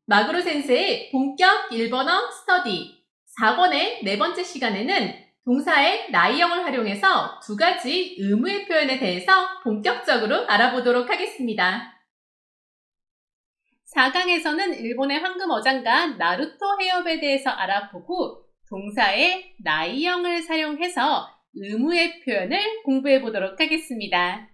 마그로 센세의 본격 일본어 스터디 4권의 네 번째 시간에는 동사의 나이형을 활용해서 두 가지 의무의 표현에 대해서 본격적으로 알아보도록 하겠습니다. 4강에서는 일본의 황금 어장관 나루토 해협에 대해서 알아보고 동사의 나이형을 사용해서 의무의 표현을 공부해 보도록 하겠습니다.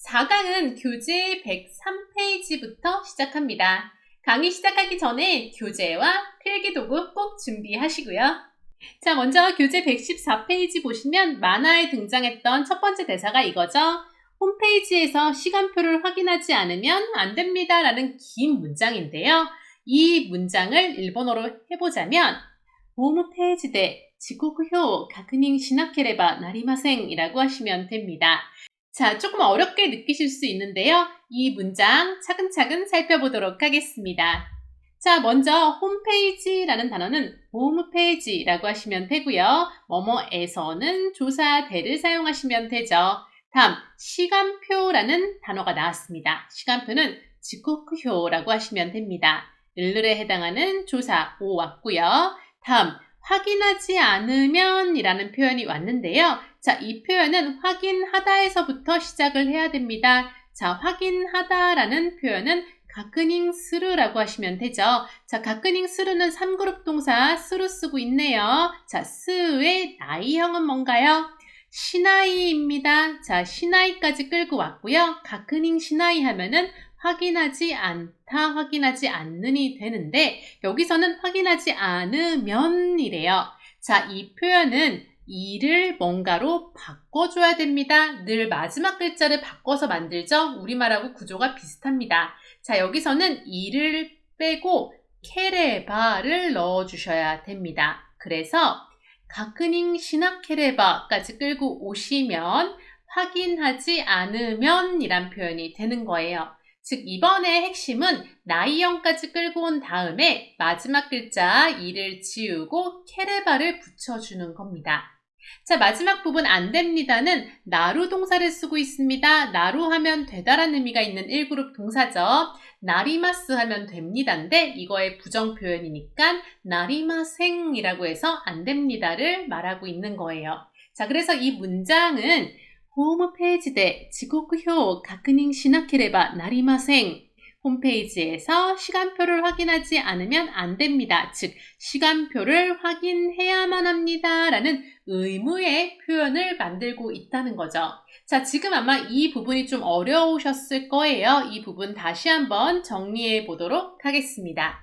4강은 교재 103페이지부터 시작합니다. 강의 시작하기 전에 교재와 필기도구 꼭 준비하시고요. 자, 먼저 교재 114페이지 보시면 만화에 등장했던 첫 번째 대사가 이거죠. 홈페이지에서 시간표를 확인하지 않으면 안 됩니다 라는 긴 문장인데요. 이 문장을 일본어로 해보자면 홈페이지에 지코쿠효 가쿠닝 시나케레바 나리마생 이라고 하시면 됩니다. 자, 조금 어렵게 느끼실 수 있는데요. 이 문장 차근차근 살펴보도록 하겠습니다. 자, 먼저 홈페이지라는 단어는 홈페이지라고 하시면 되고요. 뭐뭐에서는 조사대를 사용하시면 되죠. 다음, 시간표라는 단어가 나왔습니다. 시간표는 지코쿠효라고 하시면 됩니다. 을에 해당하는 조사 오 왔고요. 다음, 확인하지 않으면 이라는 표현이 왔는데요. 자, 이 표현은 확인하다에서부터 시작을 해야 됩니다. 자, 확인하다라는 표현은 가크닝 스루라고 하시면 되죠. 자, 가크닝 스루는 3그룹 동사 스루 쓰고 있네요. 자, 스의 나이형은 뭔가요? 시나이입니다. 자, 시나이까지 끌고 왔고요. 가크닝 시나이 하면은 확인하지 않다, 확인하지 않는이 되는데 여기서는 확인하지 않으면 이래요. 자, 이 표현은 이를 뭔가로 바꿔줘야 됩니다. 늘 마지막 글자를 바꿔서 만들죠. 우리말하고 구조가 비슷합니다. 자, 여기서는 이를 빼고 케레바를 넣어주셔야 됩니다. 그래서 가크닝 시나케레바까지 끌고 오시면 확인하지 않으면 이란 표현이 되는 거예요. 즉, 이번의 핵심은 나이형까지 끌고 온 다음에 마지막 글자 이를 지우고 케레바를 붙여주는 겁니다. 자, 마지막 부분 안 됩니다는 나루 동사를 쓰고 있습니다. 나루 하면 되다라는 의미가 있는 1그룹 동사죠. 나리마스 하면 됩니다인데 이거의 부정 표현이니까 나리마생이라고 해서 안 됩니다를 말하고 있는 거예요. 자, 그래서 이 문장은 홈페이지에 지코쿠효 가크닝 시나케레바 나리마생 홈페이지에서 시간표를 확인하지 않으면 안 됩니다. 즉, 시간표를 확인해야만 합니다 라는 의무의 표현을 만들고 있다는 거죠. 자, 지금 아마 이 부분이 좀 어려우셨을 거예요. 이 부분 다시 한번 정리해 보도록 하겠습니다.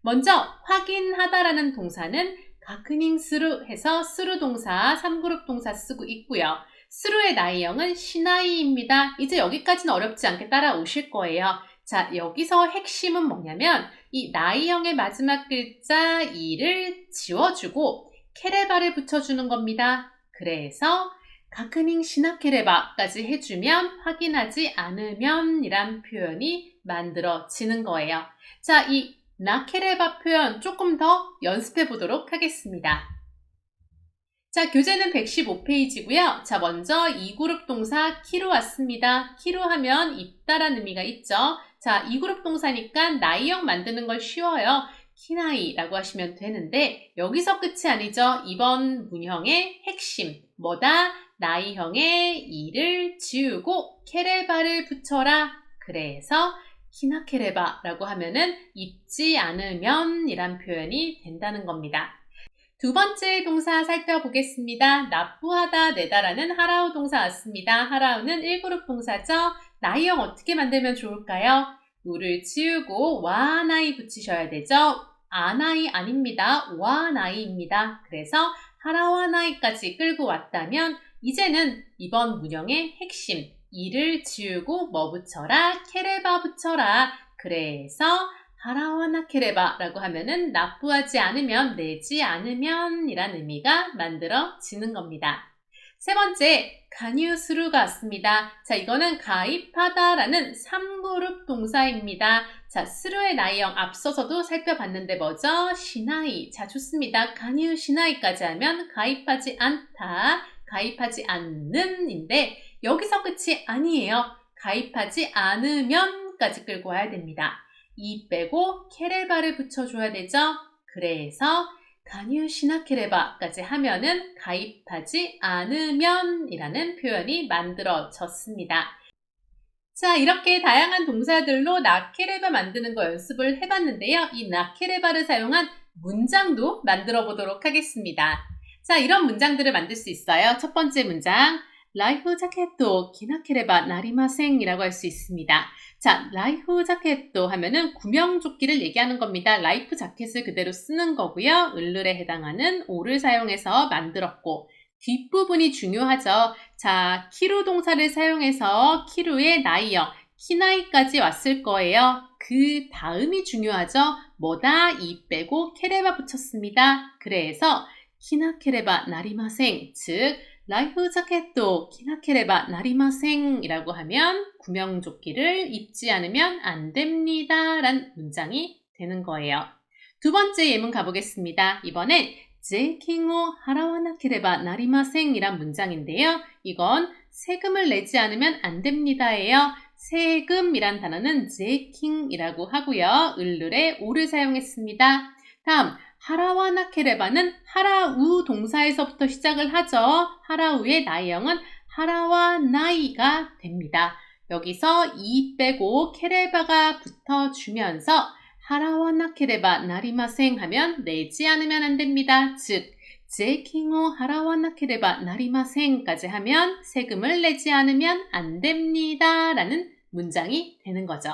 먼저 확인하다라는 동사는 가크닝 스루 해서 스루 동사 3그룹 동사 쓰고 있고요. 스루의 나이형은 시나이입니다. 이제 여기까지는 어렵지 않게 따라오실 거예요. 자, 여기서 핵심은 뭐냐면 이 나이형의 마지막 글자 이를 지워주고 케레바를 붙여주는 겁니다. 그래서 가크닝 시나케레바까지 해주면 확인하지 않으면 이란 표현이 만들어지는 거예요. 자, 이 나케레바 표현 조금 더 연습해 보도록 하겠습니다. 자, 교재는 115페이지고요. 자, 먼저 2그룹 동사 키로 왔습니다. 키로 하면 있다라는 의미가 있죠. 자, 2그룹 동사니까 나이형 만드는 걸 쉬워요. 키나이라고 하시면 되는데 여기서 끝이 아니죠. 이번 문형의 핵심 뭐다? 나이형의 이를 지우고 케레바를 붙여라. 그래서 키나케레바라고 하면은 입지 않으면 이란 표현이 된다는 겁니다. 두 번째 동사 살펴보겠습니다. 납부하다, 내다라는 하라우 동사 왔습니다. 하라우는 1그룹 동사죠. 나이형 어떻게 만들면 좋을까요? 우를 지우고 와나이 붙이셔야 되죠. 아나이 아닙니다. 와나이입니다. 그래서 하라와나이까지 끌고 왔다면 이제는 이번 문형의 핵심 이를 지우고 뭐 붙여라? 케레바 붙여라. 그래서 하라와나케레바라고 하면은 납부하지 않으면, 내지 않으면 이란 의미가 만들어지는 겁니다. 세 번째, 가뉴스루가 왔습니다. 자, 이거는 가입하다라는 3그룹 동사입니다. 자, 스루의 나이형 앞서서도 살펴봤는데 뭐죠? 시나이. 자, 좋습니다. 가뉴 시나이까지 하면 가입하지 않다, 가입하지 않는인데 여기서 끝이 아니에요. 가입하지 않으면까지 끌고 와야 됩니다. 이 빼고 케레바를 붙여줘야 되죠. 그래서 가뉴 시나케레바까지 하면은 가입하지 않으면 이라는 표현이 만들어졌습니다. 자, 이렇게 다양한 동사들로 나케레바 만드는 거 연습을 해봤는데요. 이 나케레바를 사용한 문장도 만들어 보도록 하겠습니다. 자, 이런 문장들을 만들 수 있어요. 첫 번째 문장, 라이프 자켓도 기나케레바 나리마생 이라고 할 수 있습니다. 자, 라이프 자켓도 하면은 구명조끼를 얘기하는 겁니다. 라이프 자켓을 그대로 쓰는 거고요. 을을에 해당하는 오를 사용해서 만들었고, 뒷부분이 중요하죠. 자, 키루 동사를 사용해서 키루의 나이형, 키나이까지 왔을 거예요. 그 다음이 중요하죠. 뭐다? 이 빼고 케레바 붙였습니다. 그래서 키나케레바 나리마생, 즉 라이프 자켓도 키나케레바 나리마생 이라고 하면 구명조끼를 입지 않으면 안 됩니다 란 문장이 되는 거예요. 두 번째 예문 가보겠습니다. 이번엔 제킹오 하라와나케레바 나리마생 이란 문장인데요. 이건 세금을 내지 않으면 안 됩니다예요. 세금이란 단어는 제킹이라고 하고요. 을을에 오를 사용했습니다. 다음 하라와나케레바는 하라우 동사에서부터 시작을 하죠. 하라우의 나이형은 하라와 나이가 됩니다. 여기서 이 빼고 케레바가 붙어주면서 하라와나케레바 나리마생 하면 내지 않으면 안 됩니다. 즉 제킹오 하라와나케레바 나리마생까지 하면 세금을 내지 않으면 안 됩니다 라는 문장이 되는 거죠.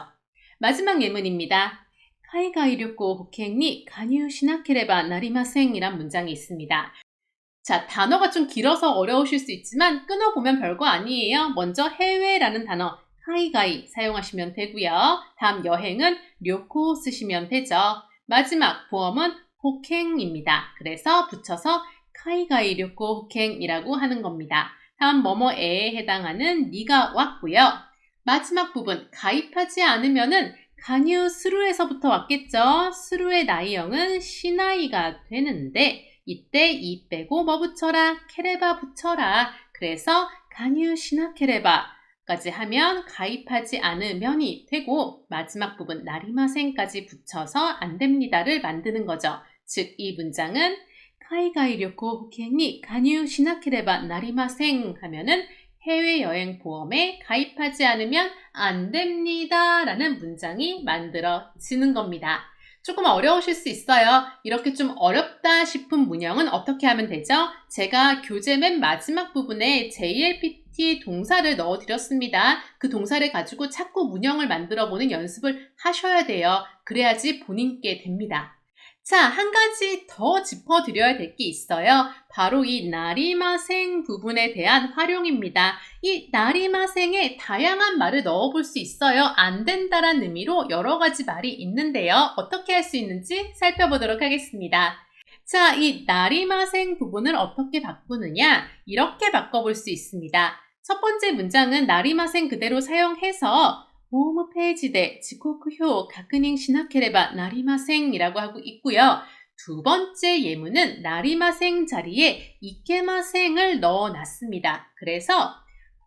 마지막 예문입니다. 카이가이旅行 保険に 加入しなければなりません이란 문장이 있습니다. 자, 단어가 좀 길어서 어려우실 수 있지만 끊어보면 별거 아니에요. 먼저 해외라는 단어 카이가이 사용하시면 되고요. 다음 여행은 료코 쓰시면 되죠. 마지막 보험은 호행입니다. 그래서 붙여서 카이가이 료코 호행이라고 하는 겁니다. 다음 뭐뭐에에 해당하는 니가 왔고요. 마지막 부분 가입하지 않으면은 가뉴 스루에서부터 왔겠죠. 스루의 나이형은 시나이가 되는데 이때 이 빼고 뭐 붙여라? 케레바 붙여라. 그래서 가뉴 시나케레바까지 하면 가입하지 않으면이 되고 마지막 부분 나리마생까지 붙여서 안 됩니다를 만드는 거죠. 즉 이 문장은 카이가이 료코 호켄이 가뉴 시나케레바 나리마생 하면은 해외여행 보험에 가입하지 않으면 안 됩니다 라는 문장이 만들어지는 겁니다. 조금 어려우실 수 있어요. 이렇게 좀 어렵다 싶은 문형은 어떻게 하면 되죠? 제가 교재 맨 마지막 부분에 JLPT 동사를 넣어드렸습니다. 그 동사를 가지고 자꾸 문형을 만들어보는 연습을 하셔야 돼요. 그래야지 본인께 됩니다. 자, 한 가지 더 짚어드려야 될 게 있어요. 바로 이 나리마생 부분에 대한 활용입니다. 이 나리마생에 다양한 말을 넣어볼 수 있어요. 안 된다란 의미로 여러 가지 말이 있는데요. 어떻게 할 수 있는지 살펴보도록 하겠습니다. 자, 이 나리마생 부분을 어떻게 바꾸느냐? 이렇게 바꿔볼 수 있습니다. 첫 번째 문장은 나리마생 그대로 사용해서 홈페이지에 지코쿠효 가크닝 시나케레바 나리마생 이라고 하고 있고요. 두 번째 예문은 나리마생 자리에 이케마생을 넣어놨습니다. 그래서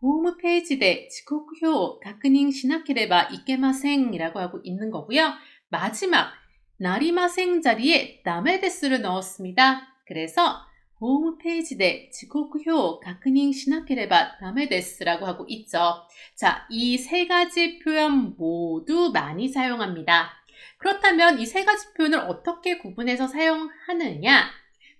홈페이지에 지코쿠효 가크닝 시나케레바 이케마생 이라고 하고 있는 거고요. 마지막 나리마생 자리에 나메데스를 넣었습니다. 그래서 홈페이지에 지코쿠효 가크닝 시나케레바 다메데스라고 하고 있죠. 자, 이 세 가지 표현 모두 많이 사용합니다. 그렇다면 이 세 가지 표현을 어떻게 구분해서 사용하느냐?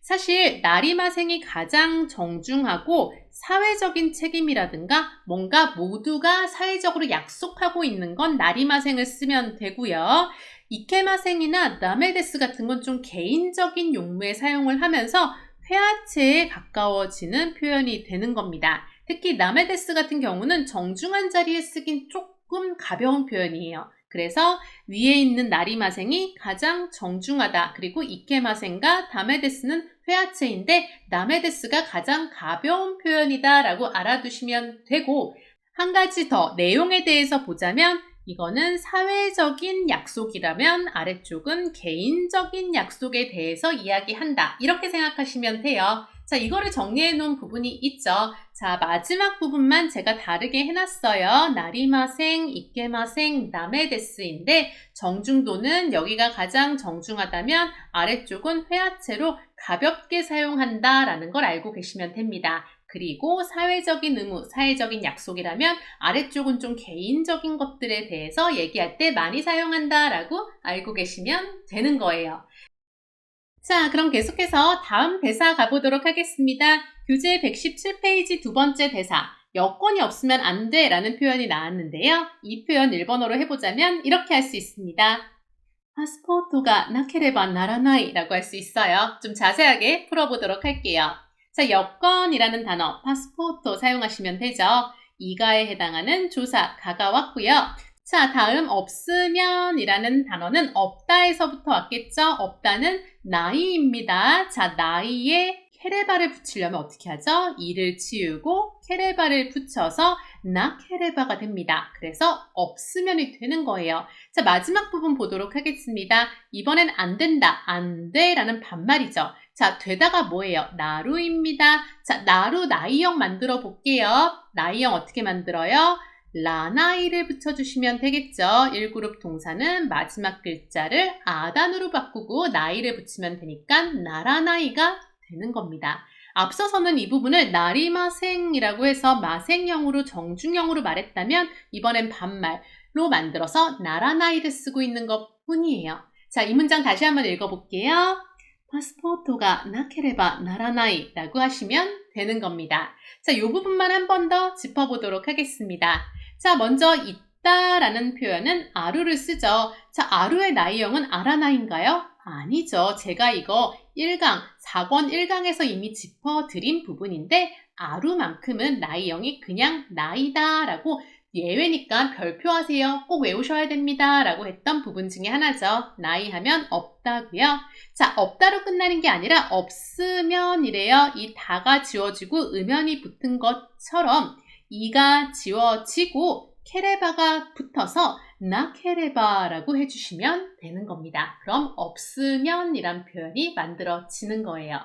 사실 나리마생이 가장 정중하고 사회적인 책임이라든가 뭔가 모두가 사회적으로 약속하고 있는 건 나리마생을 쓰면 되고요. 이케마생이나 나메데스 같은 건 좀 개인적인 용무에 사용을 하면서 회화체에 가까워지는 표현이 되는 겁니다. 특히 나메데스 같은 경우는 정중한 자리에 쓰긴 조금 가벼운 표현이에요. 그래서 위에 있는 나리마생이 가장 정중하다. 그리고 이케마생과 다메데스는 회화체인데 나메데스가 가장 가벼운 표현이다 라고 알아두시면 되고 한 가지 더 내용에 대해서 보자면 이거는 사회적인 약속이라면 아래쪽은 개인적인 약속에 대해서 이야기한다. 이렇게 생각하시면 돼요. 자, 이거를 정리해 놓은 부분이 있죠. 자, 마지막 부분만 제가 다르게 해놨어요. 나리마생, 이케마생, 나메데스인데 정중도는 여기가 가장 정중하다면 아래쪽은 회화체로 가볍게 사용한다 라는 걸 알고 계시면 됩니다. 그리고 사회적인 의무, 사회적인 약속이라면 아래쪽은 좀 개인적인 것들에 대해서 얘기할 때 많이 사용한다 라고 알고 계시면 되는 거예요. 자, 그럼 계속해서 다음 대사 가보도록 하겠습니다. 교재 117페이지 두 번째 대사. 여권이 없으면 안 돼 라는 표현이 나왔는데요. 이 표현 일본어로 해보자면 이렇게 할 수 있습니다. 파스포르트가 나케레바 나라나이 라고 할 수 있어요. 좀 자세하게 풀어보도록 할게요. 자, 여권이라는 단어, 파스포르트 사용하시면 되죠. 이가에 해당하는 조사, 가가 왔고요. 자, 다음 없으면 이라는 단어는 없다에서부터 왔겠죠? 없다는 나이입니다. 자, 나이에 케레바를 붙이려면 어떻게 하죠? 이를 지우고 케레바를 붙여서 나케레바가 됩니다. 그래서 없으면이 되는 거예요. 자, 마지막 부분 보도록 하겠습니다. 이번엔 안 된다, 안 돼 라는 반말이죠. 자, 되다가 뭐예요? 나루입니다. 자, 나루 나이형 만들어 볼게요. 나이형 어떻게 만들어요? 라나이를 붙여주시면 되겠죠. 1그룹 동사는 마지막 글자를 아단으로 바꾸고 나이를 붙이면 되니까 나라나이가 되는 겁니다. 앞서서는 이 부분을 나리마생이라고 해서 마생형으로 정중형으로 말했다면 이번엔 반말로 만들어서 나라나이를 쓰고 있는 것 뿐이에요. 자, 이 문장 다시 한번 읽어볼게요. 파스포르트가 나케레바 나라나이 라고 하시면 되는 겁니다. 자, 이 부분만 한 번 더 짚어보도록 하겠습니다. 자, 먼저 있다라는 표현은 아루를 쓰죠. 자, 아루의 나이형은 아라나인가요? 아니죠. 제가 이거 4권 1강에서 이미 짚어드린 부분인데 아루만큼은 나이형이 그냥 나이다 라고 예외니까 별표하세요. 꼭 외우셔야 됩니다. 라고 했던 부분 중에 하나죠. 나이 하면 없다고요. 자, 없다로 끝나는 게 아니라 없으면 이래요. 이 다가 지워지고 음연이 붙은 것처럼 이가 지워지고 케레바가 붙어서 나케레바라고 해주시면 되는 겁니다. 그럼 없으면 이란 표현이 만들어지는 거예요.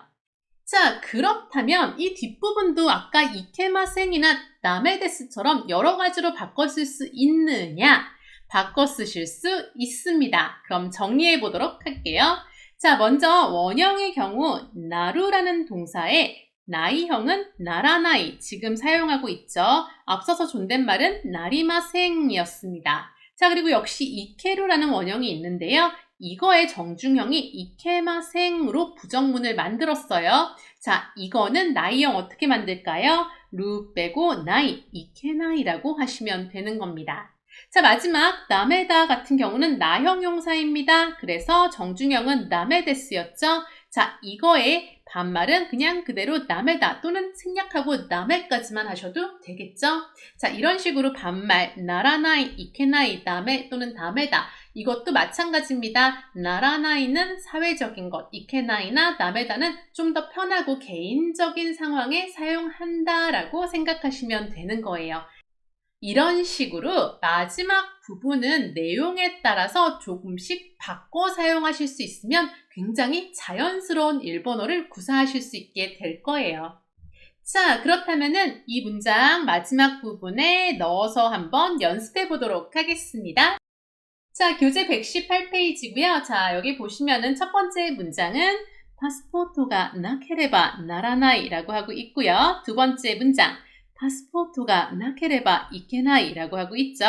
자, 그렇다면 이 뒷부분도 아까 이케마생이나 나메데스처럼 여러 가지로 바꿔 쓸 수 있느냐? 바꿔 쓰실 수 있습니다. 그럼 정리해 보도록 할게요. 자, 먼저 원형의 경우 나루라는 동사에 나이형은 나라나이 지금 사용하고 있죠. 앞서서 존댓말은 나리마생이었습니다. 자, 그리고 역시 이케루라는 원형이 있는데요. 이거의 정중형이 이케마생으로 부정문을 만들었어요. 자, 이거는 나이형 어떻게 만들까요? 루 빼고 나이, 이케나이라고 하시면 되는 겁니다. 자, 마지막 나메다 같은 경우는 나형 용사입니다. 그래서 정중형은 나메데스였죠. 자, 이거의 반말은 그냥 그대로 나메다 또는 생략하고 나메까지만 하셔도 되겠죠? 자, 이런 식으로 반말 나라나이, 이케나이, 나메 또는 나메다 이것도 마찬가지입니다. 나라나이는 사회적인 것, 이케나이나 나메다는 좀 더 편하고 개인적인 상황에 사용한다라고 생각하시면 되는 거예요. 이런 식으로 마지막 부분은 내용에 따라서 조금씩 바꿔 사용하실 수 있으면 굉장히 자연스러운 일본어를 구사하실 수 있게 될 거예요. 자, 그렇다면은 이 문장 마지막 부분에 넣어서 한번 연습해 보도록 하겠습니다. 자, 교재 118페이지고요. 자, 여기 보시면은 첫 번째 문장은 파스포르트가 나케레바 나라나이라고 하고 있고요. 두 번째 문장 파스포르트가 나케레바 이케나이라고 하고 있죠.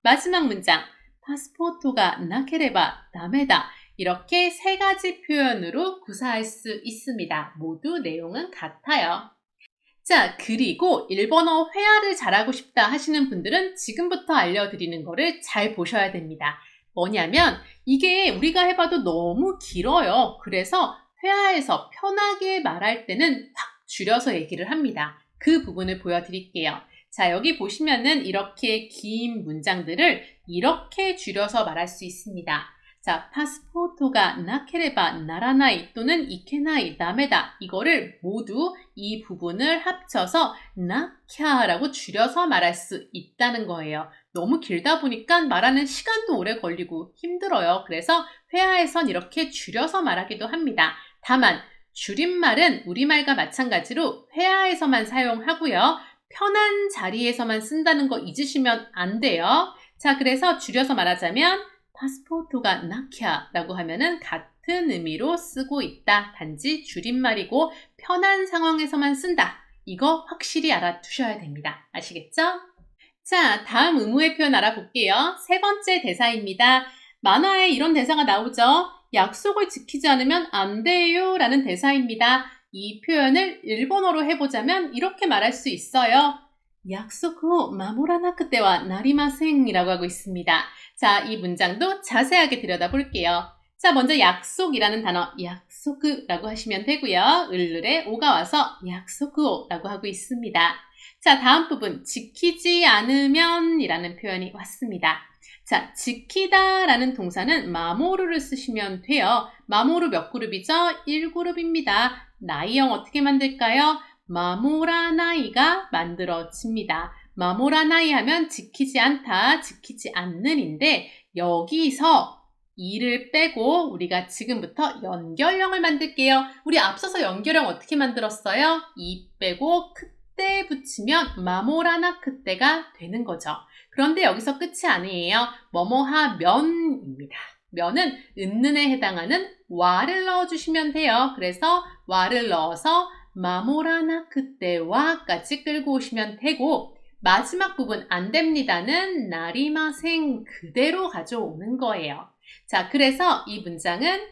마지막 문장 파스포르트가 나케레바 다메다 이렇게 세 가지 표현으로 구사할 수 있습니다. 모두 내용은 같아요. 자, 그리고 일본어 회화를 잘하고 싶다 하시는 분들은 지금부터 알려드리는 거를 잘 보셔야 됩니다. 뭐냐면 이게 우리가 해봐도 너무 길어요. 그래서 회화에서 편하게 말할 때는 확 줄여서 얘기를 합니다. 그 부분을 보여드릴게요. 자, 여기 보시면은 이렇게 긴 문장들을 이렇게 줄여서 말할 수 있습니다. 자, 파스포토가 나케레바 나라나이 또는 이케나이 다메다 이거를 모두 이 부분을 합쳐서 나캬라고 줄여서 말할 수 있다는 거예요. 너무 길다 보니까 말하는 시간도 오래 걸리고 힘들어요. 그래서 회화에선 이렇게 줄여서 말하기도 합니다. 다만 줄임말은 우리말과 마찬가지로 회화에서만 사용하고요. 편한 자리에서만 쓴다는 거 잊으시면 안 돼요. 자, 그래서 줄여서 말하자면 파스포토가 나캬라고 하면은 같은 의미로 쓰고 있다. 단지 줄임말이고 편한 상황에서만 쓴다. 이거 확실히 알아두셔야 됩니다. 아시겠죠? 자, 다음 의무의 표현 알아볼게요. 세 번째 대사입니다. 만화에 이런 대사가 나오죠. 약속을 지키지 않으면 안 돼요 라는 대사입니다. 이 표현을 일본어로 해보자면 이렇게 말할 수 있어요. 약속을 마모라나쿠테와 나리마센 이라고 하고 있습니다. 자, 이 문장도 자세하게 들여다볼게요. 자, 먼저 약속이라는 단어 약속이라고 하시면 되고요. 을을에 오가 와서 약속이라고 하고 있습니다. 자, 다음 부분 지키지 않으면 이라는 표현이 왔습니다. 자, 지키다 라는 동사는 마모루를 쓰시면 돼요. 마모루 몇 그룹이죠? 1그룹입니다. 나이형 어떻게 만들까요? 마모라나이가 만들어집니다. 마모라나이 하면 지키지 않다, 지키지 않는인데 여기서 이를 빼고 우리가 지금부터 연결형을 만들게요. 우리 앞서서 연결형 어떻게 만들었어요? 이 빼고 그때 붙이면 마모라나쿠테가 되는 거죠. 그런데 여기서 끝이 아니에요. 뭐뭐하면입니다. 면은 은는에 해당하는 와를 넣어주시면 돼요. 그래서 와를 넣어서 마모라나쿠테와까지 끌고 오시면 되고 마지막 부분 안 됩니다는 나리마생 그대로 가져오는 거예요. 자, 그래서 이 문장은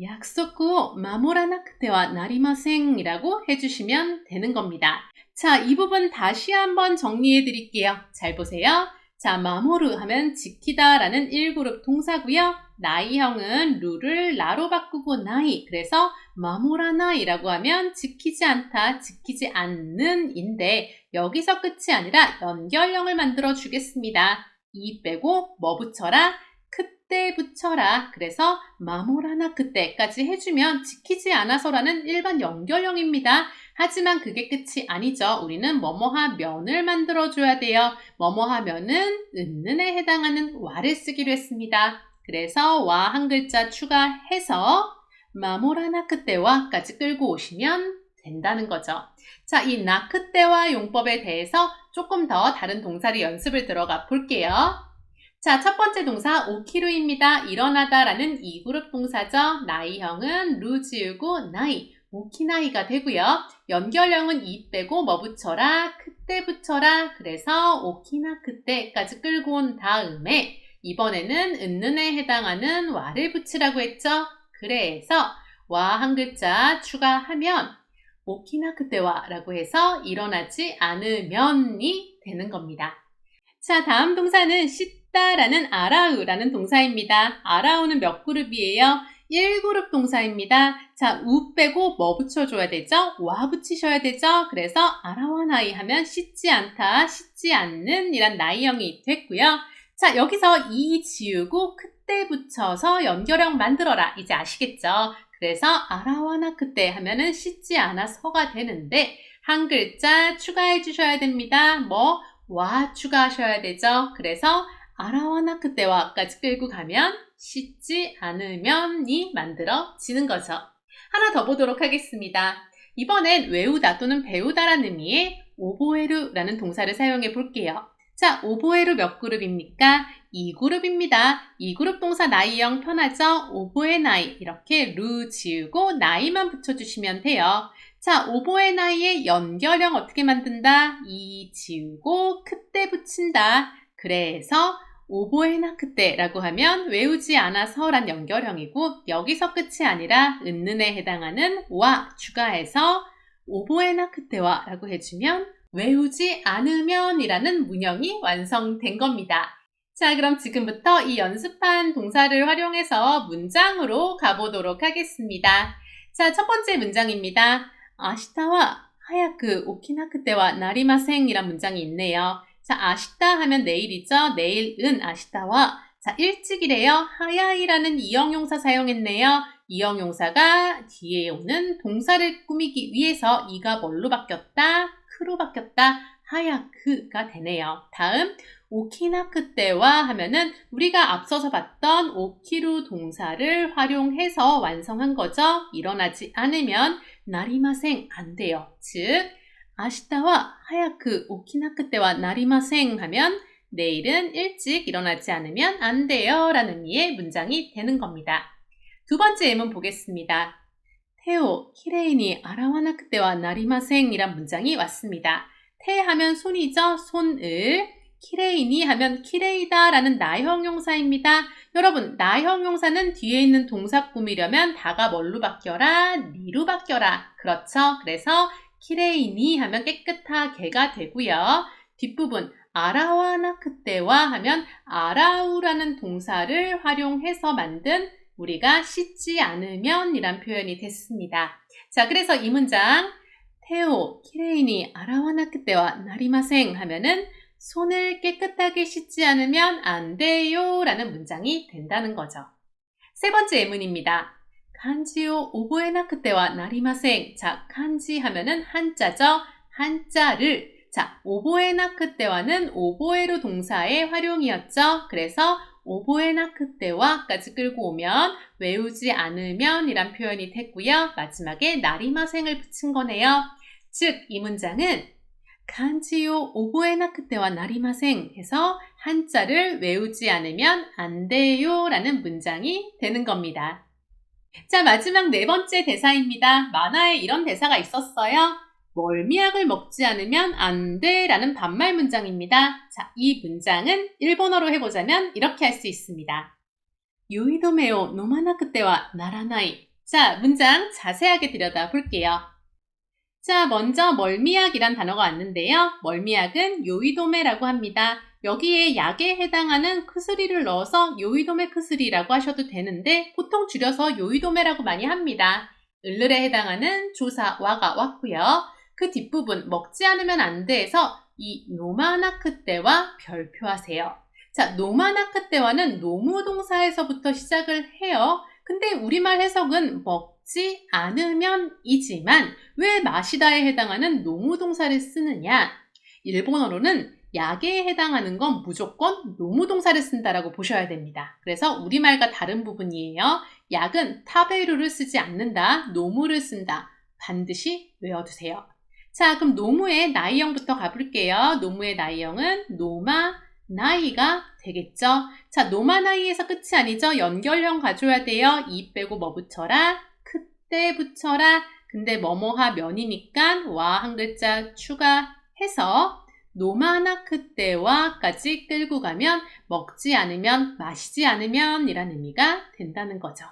약속을 마모라나쿠테와 나리마생 이라고 해주시면 되는 겁니다. 자, 이 부분 다시 한번 정리해 드릴게요. 잘 보세요. 자, 마모르 하면 지키다 라는 1그룹 동사고요. 나이형은 루를 나로 바꾸고 나이. 그래서 마모라나이라고 하면 지키지 않다, 지키지 않는 인데 여기서 끝이 아니라 연결형을 만들어 주겠습니다. 이 빼고 뭐 붙여라? 그때 붙여라. 그래서 마모라나 그때까지 해주면 지키지 않아서라는 일반 연결형입니다. 하지만 그게 끝이 아니죠. 우리는 뭐뭐하면을 만들어줘야 돼요. 뭐뭐하면은 은는에 해당하는 와를 쓰기로 했습니다. 그래서 와 한 글자 추가해서 마모라나 그때와까지 끌고 오시면 된다는 거죠. 자, 이 나크때와 용법에 대해서 조금 더 다른 동사리 연습을 들어가 볼게요. 자, 첫 번째 동사 오키루입니다. 일어나다 라는 2그룹 동사죠. 나이형은 루 지우고 나이, 오키나이가 되고요. 연결형은 이 빼고 뭐 붙여라? 그때 붙여라. 그래서 오키나 그때까지 끌고 온 다음에 이번에는 은는에 해당하는 와를 붙이라고 했죠. 그래서 와 한 글자 추가하면 오키나 그때와 라고 해서 일어나지 않으면이 되는 겁니다. 자, 다음 동사는 씻다라는 아라우라는 동사입니다. 아라우는 몇 그룹이에요? 1그룹 동사입니다. 자, 우 빼고 뭐 붙여줘야 되죠? 와 붙이셔야 되죠? 그래서 아라와 나이 하면 씻지 않다, 씻지 않는 이란 나이형이 됐고요. 자, 여기서 이 지우고 그때 붙여서 연결형 만들어라. 이제 아시겠죠? 그래서 아라와나 그때 하면은 씻지 않아서가 되는데 한 글자 추가해 주셔야 됩니다. 뭐? 와 추가하셔야 되죠. 그래서 아라와나 그때와까지 끌고 가면 씻지 않으면이 만들어지는 거죠. 하나 더 보도록 하겠습니다. 이번엔 외우다 또는 배우다라는 의미의 오보에루라는 동사를 사용해 볼게요. 자, 오보에루 몇 그룹입니까? 2그룹입니다. 2그룹 동사 나이형 편하죠? 오보에 나이 이렇게 루 지우고 나이만 붙여주시면 돼요. 자, 오보에 나이의 연결형 어떻게 만든다? 이 지우고 그때 붙인다. 그래서 오보에나 그때라고 하면 외우지 않아서 란 연결형이고 여기서 끝이 아니라 은는에 해당하는 와 추가해서 오보에나 그때와 라고 해주면 외우지 않으면 이라는 문형이 완성된 겁니다. 자, 그럼 지금부터 이 연습한 동사를 활용해서 문장으로 가보도록 하겠습니다. 자, 첫 번째 문장입니다. 아시타와 하야크 오키나쿠테와 나리마생 이란 문장이 있네요. 자, 아시타 하면 내일이죠. 내일은 아시타와 자, 일찍이래요. 하야이라는 이형용사 사용했네요. 이형용사가 뒤에 오는 동사를 꾸미기 위해서 이가 뭘로 바뀌었다? 크로 바뀌었다. 하야크가 되네요. 다음 오키나크 때와 하면은 우리가 앞서서 봤던 오키루 동사를 활용해서 완성한 거죠. 일어나지 않으면 나리마생 안 돼요. 즉 아시타와 하야크 오키나크 때와 나리마생 하면 내일은 일찍 일어나지 않으면 안 돼요 라는 의미의 문장이 되는 겁니다. 두 번째 예문 보겠습니다. 테오 키레이니 아라와나크 때와 나리마생 이란 문장이 왔습니다. 테 하면 손이죠. 손을. 키레이니 하면 키레이다 라는 나형용사입니다. 여러분 나형용사는 뒤에 있는 동사 꾸미려면 다가 뭘로 바뀌어라? 니로 바뀌어라. 그렇죠. 그래서 키레이니 하면 깨끗하게가 되고요. 뒷부분 아라와나크 때와 하면 아라우라는 동사를 활용해서 만든 우리가 씻지 않으면 이란 표현이 됐습니다. 자, 그래서 이 문장 테오 키레이니 아라와나크 때와 나리마생 하면은 손을 깨끗하게 씻지 않으면 안 돼요 라는 문장이 된다는 거죠. 세 번째 예문입니다. 간지오 오보에나크 때와 나리마생. 자, 간지 하면은 한자죠. 한자를. 자, 오보에나크 때와는 오보에로 동사의 활용이었죠. 그래서 오보에나크 때와까지 끌고 오면 외우지 않으면 이란 표현이 됐고요. 마지막에 나리마생을 붙인 거네요. 즉, 이 문장은 간지요 오보에나크 때와 나리마생 해서 한자를 외우지 않으면 안 돼요 라는 문장이 되는 겁니다. 자, 마지막 네 번째 대사입니다. 만화에 이런 대사가 있었어요. 멀미약을 먹지 않으면 안 돼 라는 반말 문장입니다. 자, 이 문장은 일본어로 해보자면 이렇게 할 수 있습니다. 유이도메오 노마나크 때와 나라나이. 자, 문장 자세하게 들여다볼게요. 자, 먼저 멀미약이란 단어가 왔는데요. 멀미약은 요이도메라고 합니다. 여기에 약에 해당하는 크스리를 넣어서 요이도메 크스리라고 하셔도 되는데 보통 줄여서 요이도메라고 많이 합니다. 을을에 해당하는 조사 와가 왔고요. 그 뒷부분 먹지 않으면 안 돼서 이 노마나크 때와 별표하세요. 자, 노마나크 때와는 노무동사에서부터 시작을 해요. 근데 우리말 해석은 먹지 않으면 이지만 왜 마시다에 해당하는 노무동사를 쓰느냐? 일본어로는 약에 해당하는 건 무조건 노무동사를 쓴다라고 보셔야 됩니다. 그래서 우리말과 다른 부분이에요. 약은 타베루를 쓰지 않는다. 노무를 쓴다. 반드시 외워두세요. 자, 그럼 노무의 나이형부터 가볼게요. 노무의 나이형은 노마, 나이가 되겠죠. 자, 노마 나이에서 끝이 아니죠. 연결형 가져야 돼요. 이 빼고 뭐 붙여라? 그때 붙여라. 근데 뭐뭐하 면이니까 와 한 글자 추가해서 노마나크 때와까지 끌고 가면 먹지 않으면 마시지 않으면 이란 의미가 된다는 거죠.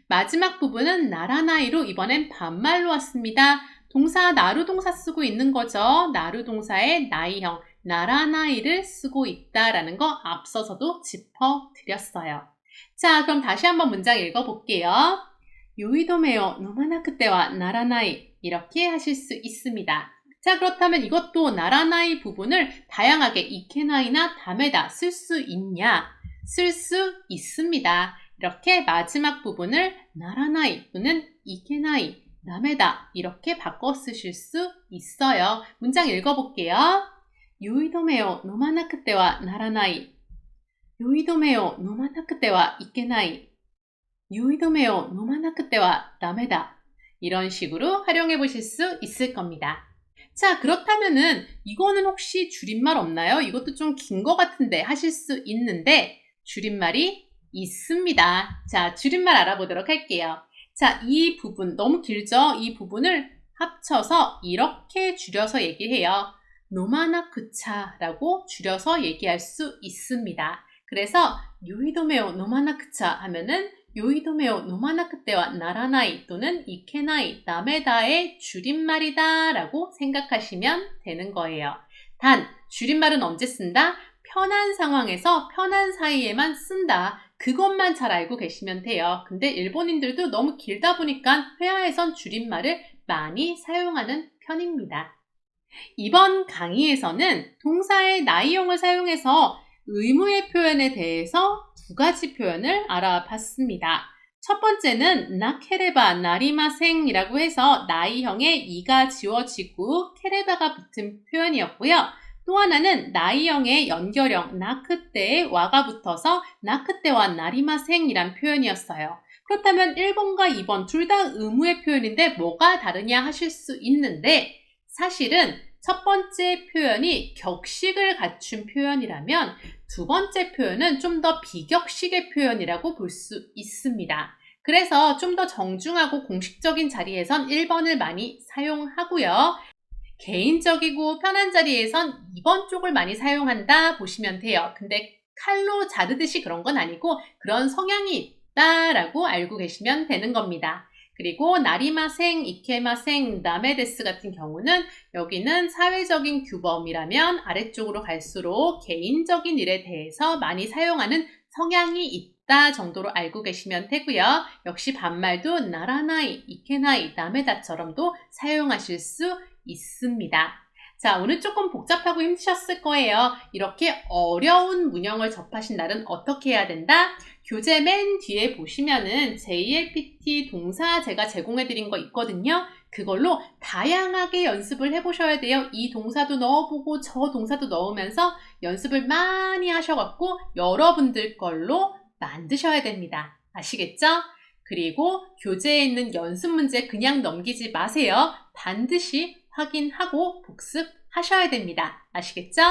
마지막 부분은 나라나이로 이번엔 반말로 왔습니다. 동사 나루동사 쓰고 있는 거죠. 나루동사의 나이형 나라나이를 쓰고 있다라는 거 앞서서도 짚어드렸어요. 자, 그럼 다시 한번 문장 읽어볼게요. 요이도메요 노마나크 때와 나라나이 이렇게 하실 수 있습니다. 자, 그렇다면 이것도 나라나이 부분을 다양하게 이케나이나 다메다 쓸 수 있냐? 쓸 수 있습니다. 이렇게 마지막 부분을 나라나이 또는 이케나이, 다메다 이렇게 바꿔 쓰실 수 있어요. 문장 읽어볼게요. 요이도메요 노마나크 때와 나라나이 요이도메요 노마나크 때와 이케나이 요이도메요 노마나크 때와 다메다 이런 식으로 활용해 보실 수 있을 겁니다. 자, 그렇다면은 이거는 혹시 줄임말 없나요? 이것도 좀 긴 것 같은데 하실 수 있는데 줄임말이 있습니다. 자, 줄임말 알아보도록 할게요. 자, 이 부분 너무 길죠? 이 부분을 합쳐서 이렇게 줄여서 얘기해요. 노마나크차라고 줄여서 얘기할 수 있습니다. 그래서 요이도메오 노마나크차 하면은 요이도메오 노마나크 때와 나라나이 또는 이케나이, 다메다의 줄임말이다 라고 생각하시면 되는 거예요. 단, 줄임말은 언제 쓴다? 편한 상황에서 편한 사이에만 쓴다. 그것만 잘 알고 계시면 돼요. 근데 일본인들도 너무 길다 보니까 회화에선 줄임말을 많이 사용하는 편입니다. 이번 강의에서는 동사의 나이형을 사용해서 의무의 표현에 대해서 두 가지 표현을 알아봤습니다. 첫 번째는 나케레바 나리마생이라고 해서 나이형에 이가 지워지고 케레바가 붙은 표현이었고요. 또 하나는 나이형의 연결형 나크때에 와가 붙어서 나크때와 나리마생이란 표현이었어요. 그렇다면 1번과 2번 둘 다 의무의 표현인데 뭐가 다르냐 하실 수 있는데 사실은 첫 번째 표현이 격식을 갖춘 표현이라면 두 번째 표현은 좀 더 비격식의 표현이라고 볼 수 있습니다. 그래서 좀 더 정중하고 공식적인 자리에선 1번을 많이 사용하고요. 개인적이고 편한 자리에선 2번 쪽을 많이 사용한다 보시면 돼요. 근데 칼로 자르듯이 그런 건 아니고 그런 성향이 있다라고 알고 계시면 되는 겁니다. 그리고 나리마생, 이케마생, 나메데스 같은 경우는 여기는 사회적인 규범이라면 아래쪽으로 갈수록 개인적인 일에 대해서 많이 사용하는 성향이 있다 정도로 알고 계시면 되고요. 역시 반말도 나라나이, 이케나이, 나메다처럼도 사용하실 수 있습니다. 자, 오늘 조금 복잡하고 힘드셨을 거예요. 이렇게 어려운 문형을 접하신 날은 어떻게 해야 된다? 교재 맨 뒤에 보시면은 JLPT 동사 제가 제공해드린 거 있거든요. 그걸로 다양하게 연습을 해보셔야 돼요. 이 동사도 넣어보고 저 동사도 넣으면서 연습을 많이 하셔갖고 여러분들 걸로 만드셔야 됩니다. 아시겠죠? 그리고 교재에 있는 연습 문제 그냥 넘기지 마세요. 반드시 확인하고 복습하셔야 됩니다. 아시겠죠?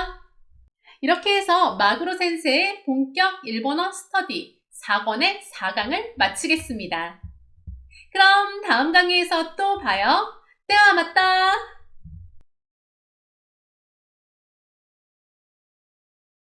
이렇게 해서 마그로 센세의 본격 일본어 스터디 4권의 4강을 마치겠습니다. 그럼 다음 강의에서 또 봐요. 때와 맞다!